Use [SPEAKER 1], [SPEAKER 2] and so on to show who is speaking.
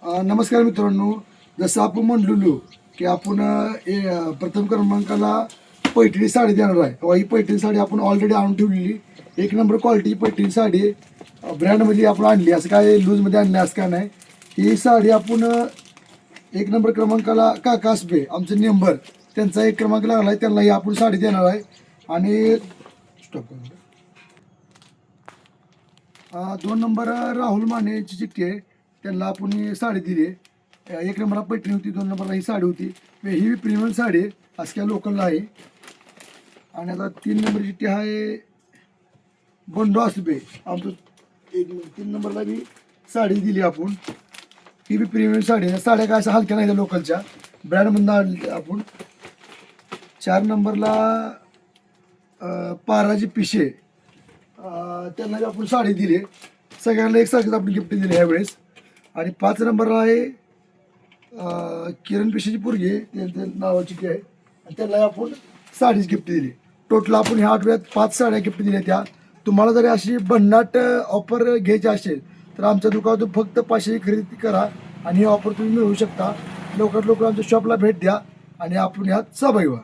[SPEAKER 1] नमस्कार मित्रांनो. जसं आपण म्हणलेलो की आपण प्रथम क्रमांकाला पैठणी साडी देणार आहे. ही पैठणी साडी आपण ऑलरेडी आणून ठेवलेली. एक नंबर क्वालिटी पैठणी साडी ब्रँडमध्ये आपण आणली. असं काय लूजमध्ये आणली असं काय नाही. ही साडी आपण एक नंबर क्रमांकाला काका असबे आमचे नंबर त्यांचा एक क्रमांक लागला आहे, त्यांना ही आपण साडी देणार आहे. आणि स्टॉप 2 नंबर राहुल माने यांची चिठ्ठी आहे, त्यांना आपण ही साडी दिली आहे. एक नंबरला पैठणी होती, 2 नंबरला ही साडी होती. ही प्रीमियम साडी आहे, असं काय लोकलला आहे. आणि आता 3 नंबरची चिठ्ठी आहे बंडू असबे आमचं. 3 नंबरला बी साडी दिली आपण. ही बी प्रीमियम साडी आहे. साड्या काय अशा हलक्या नाही लोकलच्या, ब्रँडमधून आणली आपण. 4 नंबरला पाराजी पिशे त्यांना आपण साडी दिली आहे. सगळ्यांना एकसारखीच आपण गिफ्ट दिली ह्यावेळेस. आणि 5 नंबरला आहे किरण पिशेची पोरगी, त्यांचं नावाची ती आहे, आणि त्यांना आपण साडीच गिफ्ट दिली. टोटल आपण ह्या आठवड्यात 5 साड्या गिफ्ट दिल्या. त्या तुम्हाला जरी अशी भन्नाट ऑफर घ्यायची असेल तर आमच्या दुकानातून फक्त 500 खरेदी करा आणि ही ऑफर तुम्ही मिळवू शकता. लवकरात लवकर आमच्या शॉपला भेट द्या आणि आपण ह्यात सहभागी व्हा.